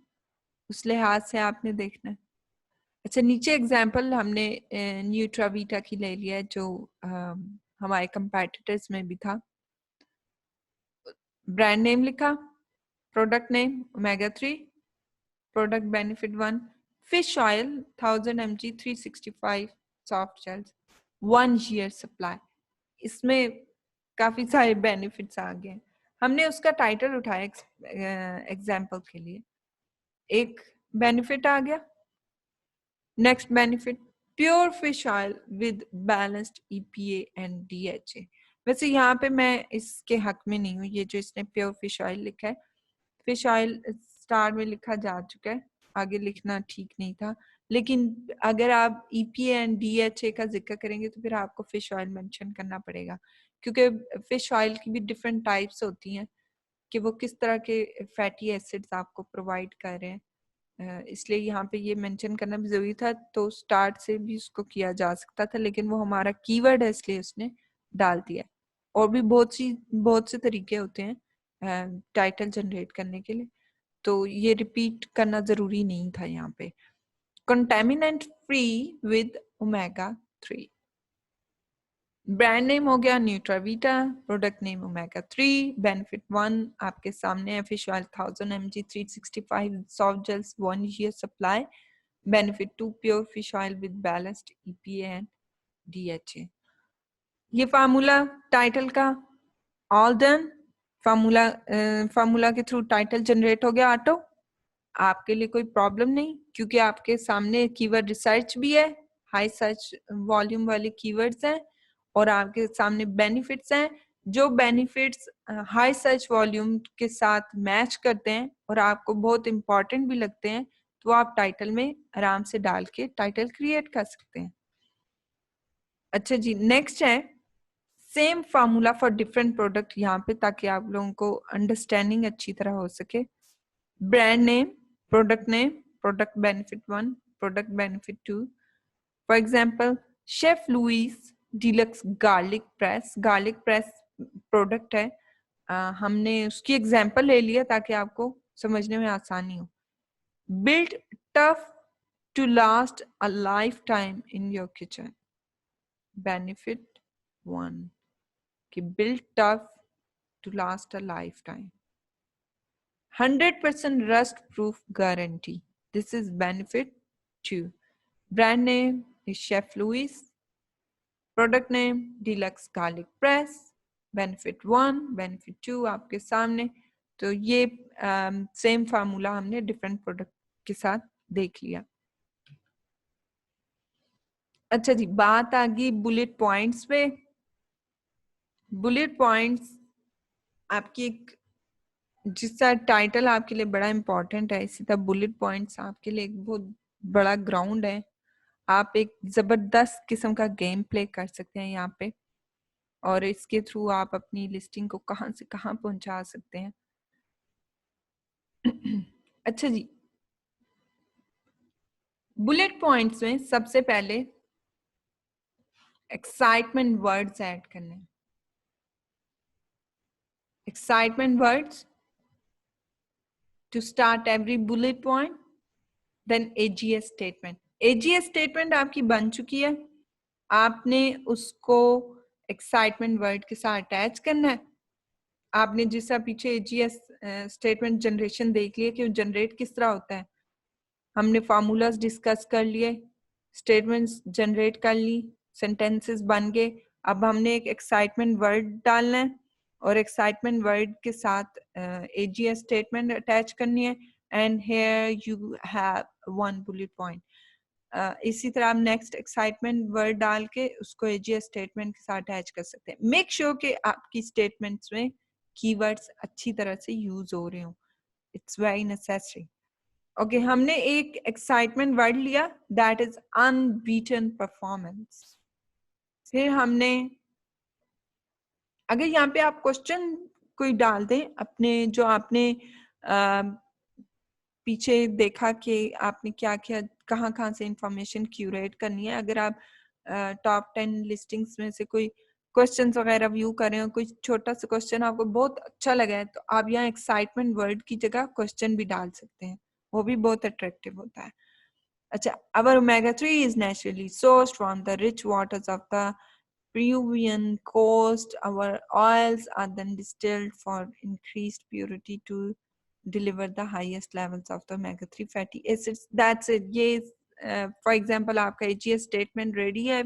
उस लिहाज से आपने देखना है। अच्छा, नीचे एग्जाम्पल हमने न्यूट्रावीटा की ले लिया है, जो हमारे कंपेटिटर्स में भी था। ब्रांड नेम लिखा, product name omega 3, product benefit 1, fish oil 1000 mg 365 soft gels 1 year supply. इसमें काफी सारे बेनिफिट्स आ गए, हमने उसका टाइटल उठाया एग्जाम्पल के लिए। एक बेनिफिट आ गया, next benefit pure fish oil with balanced EPA and DHA। वैसे यहाँ पे मैं इसके हक में नहीं हूँ, ये जो इसने प्योर फिश ऑयल लिखा है, फिश ऑयल स्टार में लिखा जा चुका है, आगे लिखना ठीक नहीं था। लेकिन अगर आप EPA एंड DHA का जिक्र करेंगे तो फिर आपको फिश ऑयल मेंशन करना पड़ेगा, क्योंकि फिश ऑयल की भी डिफरेंट टाइप्स होती हैं कि वो किस तरह के फैटी एसिड्स आपको प्रोवाइड कर रहे हैं। इसलिए यहाँ पे ये मेंशन करना भी जरूरी था, तो स्टार्ट से भी उसको किया जा सकता था, लेकिन वो हमारा कीवर्ड है इसलिए उसने डाल दिया। और भी बहुत से तरीके होते हैं टाइटल जनरेट करने के लिए, तो ये रिपीट करना जरूरी नहीं था यहाँ पे। Contaminant free with omega 3, brand name हो गया Nutravita, product name omega 3, benefit 1 आपके सामने है, fish oil 1000 mg 365 soft gels 1 year supply, benefit 2 pure fish oil with balanced EPA and DHA। ये फार्मूला टाइटल का ऑल डन। फार्मूला के through title generate हो गया ऑटो, आपके लिए कोई प्रॉब्लम नहीं, क्योंकि आपके सामने कीवर्ड रिसर्च भी है, हाई सर्च वॉल्यूम वाले कीवर्ड्स हैं, और आपके सामने बेनिफिट्स हैं। जो बेनिफिट्स हाई सर्च वॉल्यूम के साथ मैच करते हैं और आपको बहुत इंपॉर्टेंट भी लगते हैं, तो आप टाइटल में आराम से डाल के टाइटल क्रिएट कर सकते हैं। अच्छा जी, नेक्स्ट है same formula for different product, यहाँ पे ताकि आप लोगों को अंडरस्टैंडिंग अच्छी तरह हो सके। Brand name, product name, product benefit 1, product benefit 2। For example chef Louis deluxe garlic press product है, हमने उसकी एग्जांपल ले लिया ताकि आपको समझने में आसानी हो। Build tough to last a lifetime in your kitchen, benefit 1 कि build tough to last a lifetime. 100% rust proof guarantee. This is benefit 2. Brand name is Chef Louis. Product name Deluxe Garlic Press. Benefit 1, benefit 2 आपके सामने. तो ये same formula हमने different product के साथ देख लिया. अच्छा जी, बात आ गई बुलेट पॉइंट्स पे. बुलेट पॉइंट्स आपकी एक, जिसका टाइटल आपके लिए बड़ा इंपॉर्टेंट है, इसी तरह बुलेट पॉइंट्स आपके लिए एक बहुत बड़ा ग्राउंड है. आप एक जबरदस्त किस्म का गेम प्ले कर सकते हैं यहाँ पे, और इसके थ्रू आप अपनी लिस्टिंग को कहां से कहां पहुंचा सकते हैं. अच्छा जी, बुलेट पॉइंट्स में सबसे पहले एक्साइटमेंट वर्ड्स ऐड करने. Excitement words to start every bullet point. Then AGS statement. AGS statement आपकी बन चुकी है, आपने उसको एक्साइटमेंट वर्ड के साथ अटैच करना है. आपने जिसका पीछे AGS स्टेटमेंट जनरेशन देख लिया कि वो जनरेट किस तरह होता है. हमने फार्मूलाज डिस्कस कर लिए, स्टेटमेंट्स जनरेट कर ली, सेंटेंसेस बन गए. अब हमने एक एक्साइटमेंट वर्ड डालना है और एक्साइटमेंट वर्ड के साथ AGS स्टेटमेंट अटैच करनी है. And here you have one bullet point. इसी तरह आप नेक्स्ट एक्साइटमेंट वर्ड डाल के उसको AGS स्टेटमेंट के साथ अटैच कर सकते हैं. मेक श्योर कि आपकी स्टेटमेंट्स में कीवर्ड्स अच्छी तरह से यूज हो रहे हो. It's very necessary. ओके, हमने एक एक्साइटमेंट वर्ड लिया, दैट इज अनबीटन परफॉर्मेंस. फिर हमने, अगर यहाँ पे आप क्वेश्चन कोई डाल दें अपने, जो आपने पीछे देखा कि आपने क्या किया, कहाँ कहाँ से इंफॉर्मेशन क्यूरेट करनी है. अगर आप टॉप 10 लिस्टिंग्स में से कोई क्वेश्चन वगैरह व्यू कर रहे हो, कोई छोटा सा क्वेश्चन आपको बहुत अच्छा लगा है, तो आप यहाँ एक्साइटमेंट वर्ड की जगह क्वेश्चन भी डाल सकते हैं, वो भी बहुत अट्रैक्टिव होता है. अच्छा, our omega-3 is naturally sourced from the rich waters of the Peruvian coast. Our oils are then distilled for increased purity to deliver the highest levels of the omega-3 fatty acids. That's it. Yes, for example, आपका AGS statement ready है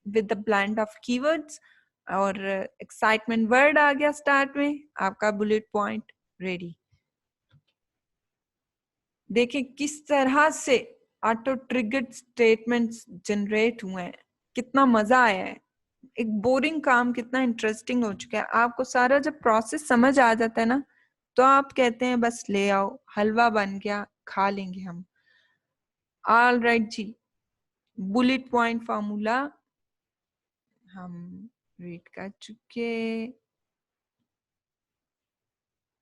with the blend of keywords, और excitement word आ गया start में, आपका bullet point ready. देखिए किस तरह से ऑटो ट्रिगर्ड स्टेटमेंट्स जनरेट हुए हैं, कितना मजा आया है. एक बोरिंग काम कितना इंटरेस्टिंग हो चुका है. आपको सारा जब प्रोसेस समझ आ जाता है ना, तो आप कहते हैं बस ले आओ, हलवा बन गया, खा लेंगे हम. ऑल राइट जी, बुलेट पॉइंट फार्मूला हम रीड कर चुके,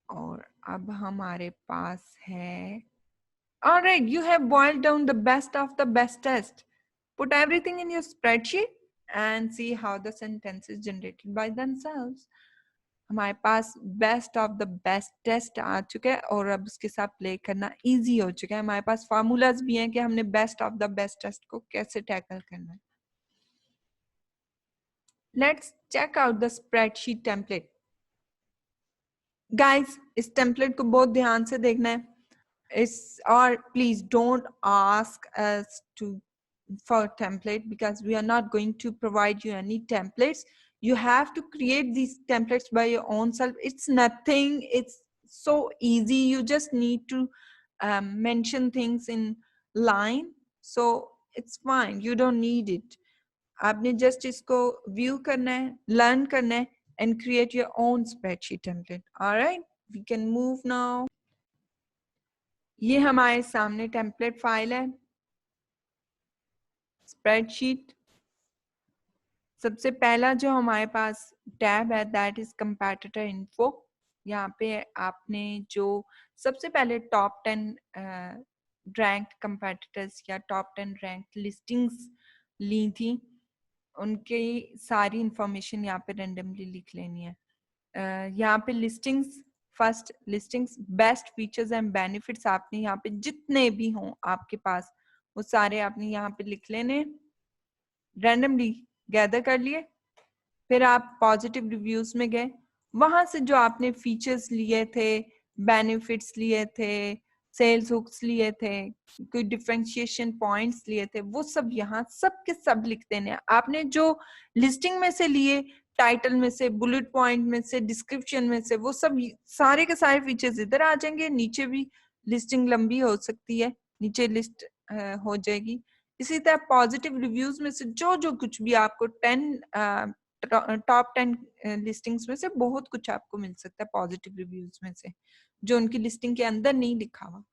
और अब हमारे पास है. All right, you have boiled down the best of the bestest. Put everything in your spreadsheet and see how the sentence is generated by themselves. हमारे पास best of the best test आ चुका है, और अब उसके साथ प्ले करना इजी हो चुका है. हमारे पास फार्मूलाज भी हैं कि हमने best of the best test को कैसे टैकल करना है. Let's check out the spreadsheet template. Guys, इस टेम्पलेट को बहुत ध्यान से देखना है. Or please don't ask us for template, because we are not going to provide you any templates. You have to create these templates by your own self. It's nothing, it's so easy. You just need to mention things in line, so it's fine. You don't need it. आपने just इसको view करना है, learn करना है, and create your own spreadsheet template. All right, we can move now. ये हमारे सामने template file है, स्प्रेडशीट. सबसे पहला जो हमारे पास टैब है, दैट इज कंपैटिटर इन्फो. यहाँ पे आपने जो सबसे पहले टॉप 10 रैंक्ड कंपैटिटर्स या टॉप 10 रैंक्ड लिस्टिंग्स ली थी, उनकी सारी इंफॉर्मेशन यहाँ पे रेंडमली लिख लेनी है. यहाँ पे listings, first listings, best features and benefits, आपने यहाँ पे जितने भी हों आपके पास, वो सारे आपने यहाँ पे लिख लेने, रैंडमली गैदर कर लिए. फिर आप पॉजिटिव रिव्यूज में गए, वहां से जो आपने फीचर्स लिए थे, बेनिफिट्स लिए थे, सेल्स हुक्स लिए थे, कोई डिफरेंशिएशन पॉइंट्स लिए थे, वो सब यहाँ सब के सब लिख देने हैं। आपने जो लिस्टिंग में से लिए, टाइटल में से, बुलेट पॉइंट में से, डिस्क्रिप्शन में से, वो सब सारे के सारे फीचर्स इधर आ जाएंगे। नीचे भी लिस्टिंग लंबी हो सकती है, नीचे लिस्ट हो जाएगी। इसी तरह पॉजिटिव रिव्यूज में से जो जो कुछ भी आपको 10 टॉप 10 लिस्टिंग्स में से बहुत कुछ आपको मिल सकता है पॉजिटिव रिव्यूज में से, जो उनकी लिस्टिंग के अंदर नहीं लिखा हुआ,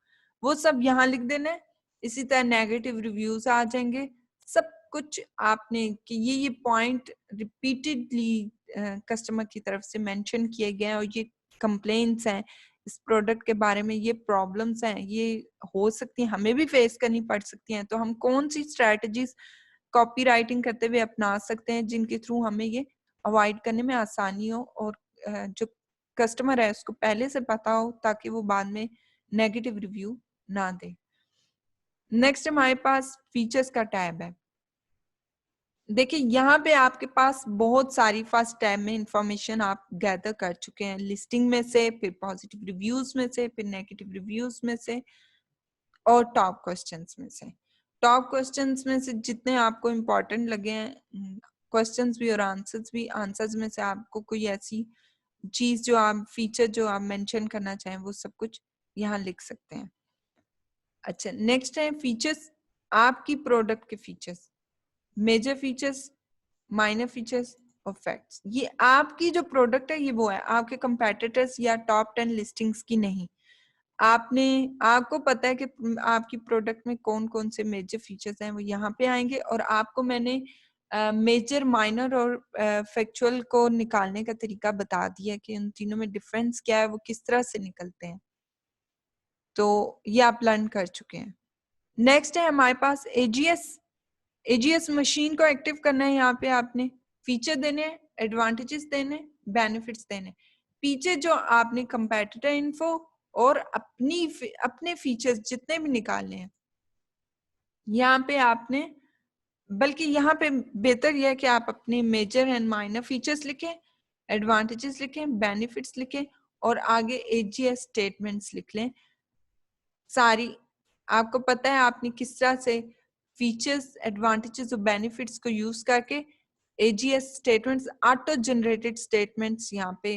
वो सब यहाँ लिख देना है। इसी तरह नेगेटिव रिव्यूज आ जाएंगे। सब कुछ आपने कि ये पॉइंट रिपीटेडली कस्टमर की तरफ से मेंशन किए गए हैं और ये कंप्लेंट्स हैं इस प्रोडक्ट के बारे में, ये प्रॉब्लम्स हैं, ये हो सकती हैं, हमें भी फेस करनी पड़ सकती हैं, तो हम कौन सी स्ट्रेटजीज कॉपी राइटिंग करते हुए अपना सकते हैं जिनके थ्रू हमें ये अवॉइड करने में आसानी हो और जो कस्टमर है उसको पहले से पता हो, ताकि वो बाद में नेगेटिव रिव्यू ना दे। नेक्स्ट हमारे पास फीचर्स का टैब है। देखिए यहाँ पे आपके पास बहुत सारी फर्स्ट टैब में इंफॉर्मेशन आप गैदर कर चुके हैं, लिस्टिंग में से, फिर पॉजिटिव रिव्यूज में से, फिर नेगेटिव रिव्यूज में से और टॉप क्वेश्चंस में से। टॉप क्वेश्चंस में से जितने आपको इम्पोर्टेंट लगे हैं क्वेश्चंस भी और आंसर्स भी, आंसर्स में से आपको कोई ऐसी चीज जो आप फीचर जो आप मेंशन करना चाहें वो सब कुछ यहाँ लिख सकते हैं। अच्छा, नेक्स्ट है फीचर्स, आपकी प्रोडक्ट के features, major features, minor features और फैक्ट्स। ये आपकी जो प्रोडक्ट है ये वो है, आपके कंपेटिटर्स या टॉप 10 लिस्टिंग्स की नहीं। आपको पता है कि आपकी प्रोडक्ट में कौन कौन से मेजर फीचर्स हैं, वो यहाँ पे आएंगे और आपको मैंने मेजर, माइनर और फैक्चुअल को निकालने का तरीका बता दिया कि उन तीनों में डिफरेंस क्या है, वो किस तरह से निकलते हैं, तो ये आप लर्न कर चुके हैं। नेक्स्ट है हमारे पास एजीएस। एजीएस मशीन को एक्टिव करना है, यहाँ पे आपने फीचर देने हैं, एडवांटेजेस देने, बेनिफिट्स देने, पीछे जो आपने कंपेटिटर इन्फो और अपने फीचर्स जितने भी निकालने हैं यहाँ पे आपने, बल्कि यहाँ पे बेहतर यह है कि आप अपने मेजर एंड माइनर फीचर्स लिखें, एडवांटेजेस लिखें, बेनिफिट्स लिखें और आगे एजीएस स्टेटमेंट्स लिख लें सारी। आपको पता है आपने किस तरह से फीचर्स, एडवांटेजेस और बेनिफिट्स को यूज करके AGS statements, auto generated statements यहाँ पे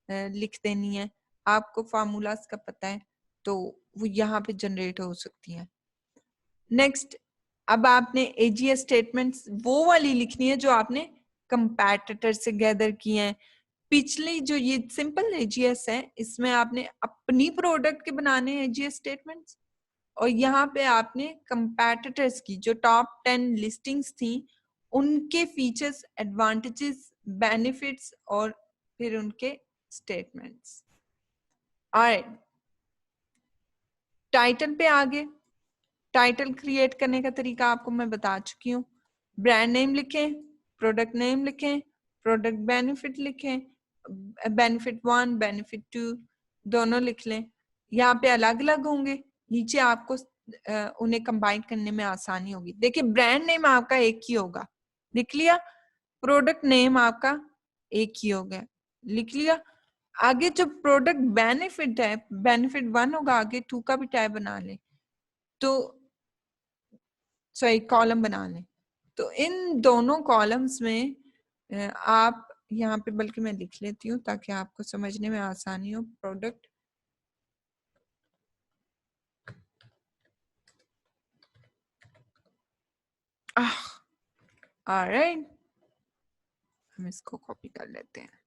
लिख देनी है। आपको फार्मूलाज का पता है तो वो यहाँ पे जनरेट हो सकती है। नेक्स्ट, अब आपने एजीएस स्टेटमेंट्स वो वाली लिखनी है जो आपने कंपैटिटर से गैदर किए हैं। पिछली जो ये सिंपल एजीएस है इसमें आपने अपनी प्रोडक्ट के बनाने हैं एजीएस स्टेटमेंट्स, और यहाँ पे आपने कंपैटिटर्स की जो टॉप 10 लिस्टिंग्स थी उनके फीचर्स, एडवांटेजेस, बेनिफिट्स और फिर उनके स्टेटमेंट्स। ऑलराइट, टाइटल पे आगे, टाइटल क्रिएट करने का तरीका आपको मैं बता चुकी हूँ। ब्रांड नेम लिखें, प्रोडक्ट नेम लिखें, प्रोडक्ट बेनिफिट लिखें, बेनिफिट 1, बेनिफिट 2 दोनों लिख लें। यहाँ पे अलग अलग होंगे, नीचे आपको उन्हें कंबाइन करने में आसानी होगी। देखिए ब्रांड नेम आपका एक ही होगा, लिख लिया। प्रोडक्ट नेम आपका एक ही होगा, लिख लिया। आगे जो प्रोडक्ट बेनिफिट है, बेनिफिट 1 होगा, आगे 2 का भी टैब बना ले, तो सॉरी कॉलम बना लें। तो इन दोनों कॉलम्स में आप यहाँ पे, बल्कि मैं लिख लेती हूँ ताकि आपको समझने में आसानी हो। प्रोडक्ट ऑलराइट, हम इसको कॉपी कर लेते हैं।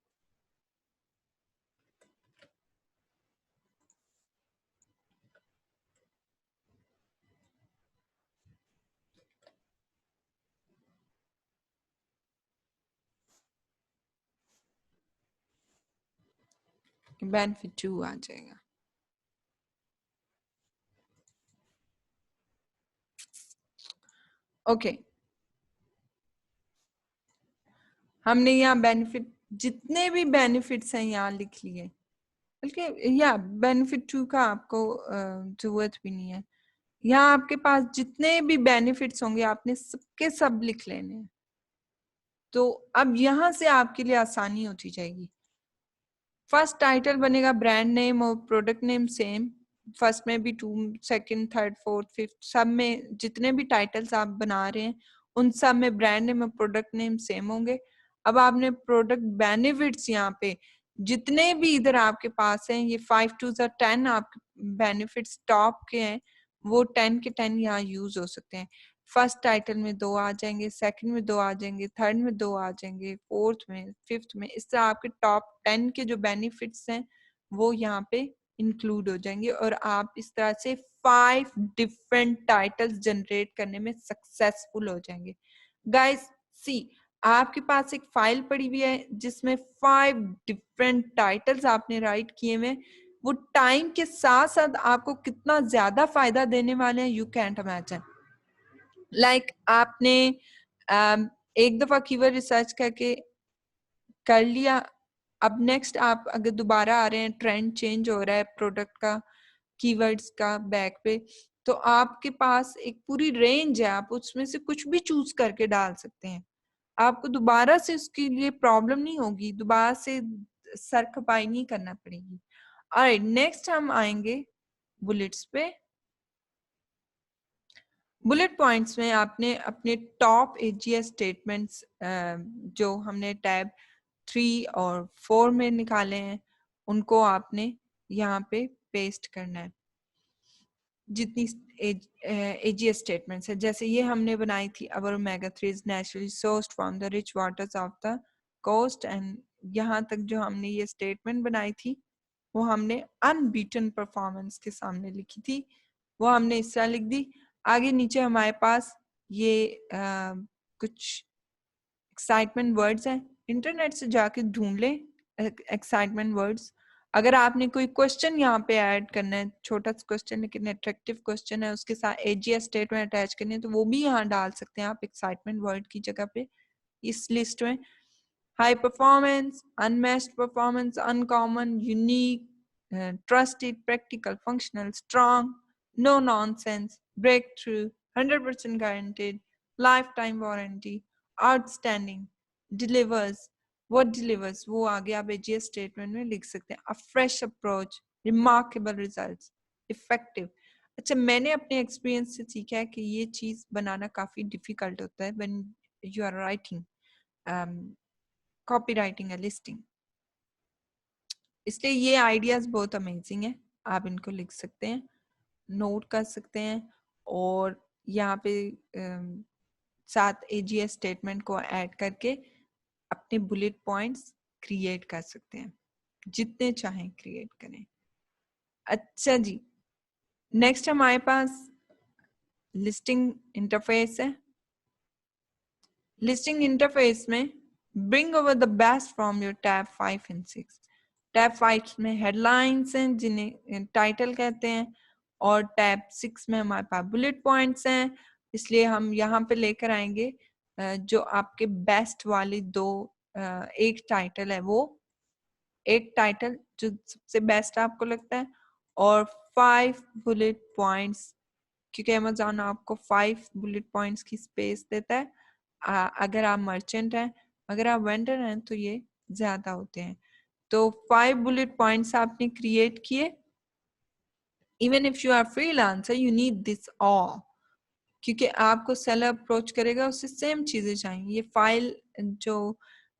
बेनिफिट 2 आ जाएगा। ओके, हमने यहाँ बेनिफिट, जितने भी बेनिफिट्स हैं यहाँ लिख लिए, बल्कि या बेनिफिट 2 का आपको जरूरत भी नहीं है। यहाँ आपके पास जितने भी बेनिफिट्स होंगे आपने सबके सब लिख लेने हैं। तो अब यहाँ से आपके लिए आसानी होती जाएगी। फर्स्ट टाइटल बनेगा ब्रांड नेम और प्रोडक्ट नेम सेम, फर्स्ट में भी 2, सेकंड, थर्ड, फोर्थ, फिफ्थ, सब में जितने भी टाइटल्स आप बना रहे हैं उन सब में ब्रांड नेम और प्रोडक्ट नेम सेम होंगे। अब आपने प्रोडक्ट बेनिफिट्स यहाँ पे जितने भी इधर आपके पास हैं, ये 5 to 10 आपके बेनिफिट्स टॉप के हैं, वो 10 के 10 यहाँ यूज हो सकते हैं। फर्स्ट टाइटल में 2 आ जाएंगे, सेकंड में 2 आ जाएंगे, थर्ड में 2 आ जाएंगे, फोर्थ में, फिफ्थ में, इस तरह आपके टॉप 10 के जो बेनिफिट्स हैं वो यहाँ पे इंक्लूड हो जाएंगे और आप इस तरह से 5 डिफरेंट टाइटल्स जनरेट करने में सक्सेसफुल हो जाएंगे। गाइस सी, आपके पास एक फाइल पड़ी हुई है जिसमें 5 डिफरेंट टाइटल्स आपने राइट किए हुए, वो टाइम के साथ साथ आपको कितना ज्यादा फायदा देने वाले हैं, यू कैंट इमेजिन। लाइक आपने एक दफा कीवर्ड रिसर्च करके कर लिया, अब नेक्स्ट आप अगर दोबारा आ रहे हैं, ट्रेंड चेंज हो रहा है प्रोडक्ट का, कीवर्ड्स का बैक पे, तो आपके पास एक पूरी रेंज है, आप उसमें से कुछ भी चूज करके डाल सकते हैं। आपको दोबारा से उसके लिए प्रॉब्लम नहीं होगी, दोबारा से सर खपाई नहीं करना पड़ेगी। ऑलराइट, नेक्स्ट हम आएंगे बुलेट्स पे। बुलेट पॉइंट्स में आपने अपने टॉप एजीएस स्टेटमेंट्स जो हमने टैब 3 और 4 में निकाले हैं उनको आपने यहाँ पे पेस्ट करना है। जितनी एजीएस स्टेटमेंट्स है, जैसे ये हमने बनाई थी, our omega 3 is naturally sourced from the rich waters of the coast, and यहाँ तक जो हमने ये स्टेटमेंट बनाई थी वो हमने अनबीटन परफॉर्मेंस के सामने लिखी थी, वो हमने इस तरह लिख दी। आगे नीचे हमारे पास ये कुछ एक्साइटमेंट वर्ड्स हैं, इंटरनेट से जाके ढूंढ लें एक्साइटमेंट वर्ड्स। अगर आपने कोई क्वेश्चन यहाँ पे ऐड करना है, छोटा सा क्वेश्चन लेकिन अट्रैक्टिव क्वेश्चन है, उसके साथ एजीएस स्टेटमेंट अटैच करनी है, तो वो भी यहाँ डाल सकते हैं आप एक्साइटमेंट वर्ड की जगह पे इस लिस्ट में। High performance, unmatched performance, uncommon, unique, trusted, practical, functional, strong, no nonsense, breakthrough, 100% guaranteed, lifetime warranty, outstanding, delivers, what delivers, वो आगे आप एजीएस स्टेटमेंट में लिख सकते हैं। A fresh approach, remarkable results, effective. अच्छा, मैंने अपने एक्सपीरियंस से सीखा है कि ये चीज बनाना काफी डिफिकल्ट होता है when you are writing copywriting है, लिस्टिंग, इसलिए ये आइडियाज बहुत अमेजिंग है, आप इनको लिख सकते हैं, नोट कर सकते हैं और यहाँ पे साथ एजीएस स्टेटमेंट को ऐड करके अपने बुलेट पॉइंट्स क्रिएट कर सकते हैं, जितने चाहें क्रिएट करें। अच्छा जी, नेक्स्ट हमारे पास लिस्टिंग इंटरफेस है। लिस्टिंग इंटरफेस में bring over the best from your tab 5 and 6। Tab 5 में हेडलाइंस हैं जिन्हें टाइटल कहते हैं, और टैब 6 में हमारे पास बुलेट पॉइंट्स हैं, इसलिए हम यहाँ पे लेकर आएंगे जो आपके बेस्ट वाली दो, एक टाइटल है वो, एक टाइटल जो सबसे बेस्ट आपको लगता है, और 5 बुलेट पॉइंट्स, क्योंकि अमेज़न आपको 5 बुलेट पॉइंट्स की स्पेस देता है। अगर आप मर्चेंट हैं, अगर आप वेंडर हैं तो ये ज्यादा होते हैं। तो 5 बुलेट पॉइंट्स आपने क्रिएट किए। Even if you are freelancer you need this all, क्योंकि आपको सेलर अप्रोच करेगा उससे सेम चीजें चाहिए। ये फाइल जो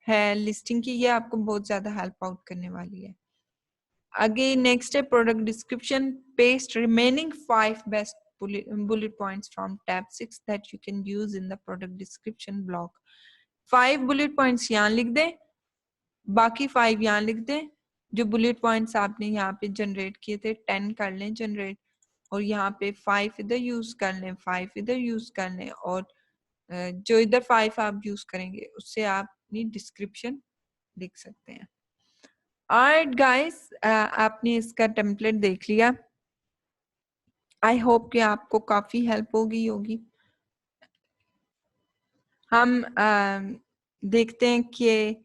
है लिस्टिंग की, ये आपको बहुत ज्यादा हेल्प आउट करने वाली है। आगे नेक्स्ट है product description, paste remaining 5 best bullet points from tab 6 that you can use in the product description block। 5 bullet points यहाँ लिख दें, बाकी 5 यहाँ लिख दें। जो बुलेट पॉइंट्स आपने यहाँ पे जनरेट किए थे 10 कर लें जनरेट, और यहाँ पे 5 इधर यूज कर लें, 5 इधर यूज कर लें, और जो इधर 5 आप यूज करेंगे उससे आप अपनी डिस्क्रिप्शन लिख सकते हैं। ऑलराइट गाइस, आपने इसका टेम्पलेट देख लिया, आई होप कि आपको काफी हेल्प होगी। हम देखते हैं कि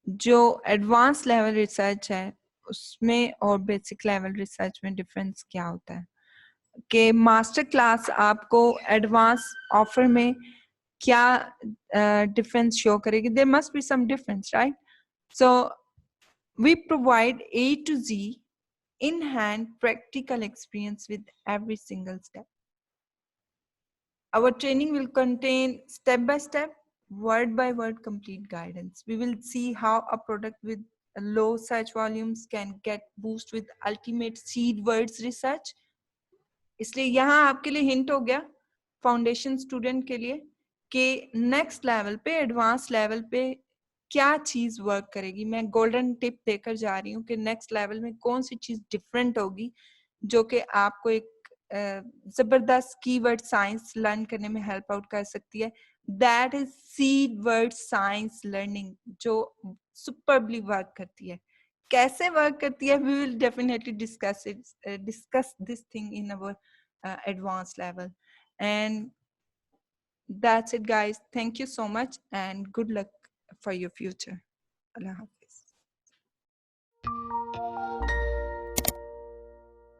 जो एडवांस लेवल रिसर्च है उसमें और बेसिक लेवल रिसर्च में डिफरेंस क्या होता है, कि मास्टर क्लास आपको एडवांस ऑफर में क्या डिफरेंस शो करेगी। There must be some difference, right? So We provide A to Z in-hand practical experience with every single step. Our training will contain step-by-step, word-by-word complete guidance. We will see how a product with low search volumes can get boost with ultimate seed words research. इसलिए यहाँ आपके लिए hint हो गया foundation student के लिए कि next level पे, एडवांस लेवल पे क्या चीज वर्क करेगी. मैं गोल्डन टिप देकर जा रही हूँ कि नेक्स्ट लेवल में कौन सी चीज डिफरेंट होगी जो कि आपको एक जबरदस्त कीवर्ड साइंस लर्न करने में हेल्प आउट कर सकती है. That is seed word science learning जो सुपरबली वर्क करती है. कैसे वर्क करती है, we will definitely discuss this thing in our advanced level. And that's it, guys. Thank you so much and good luck for your future. Allah Hafiz.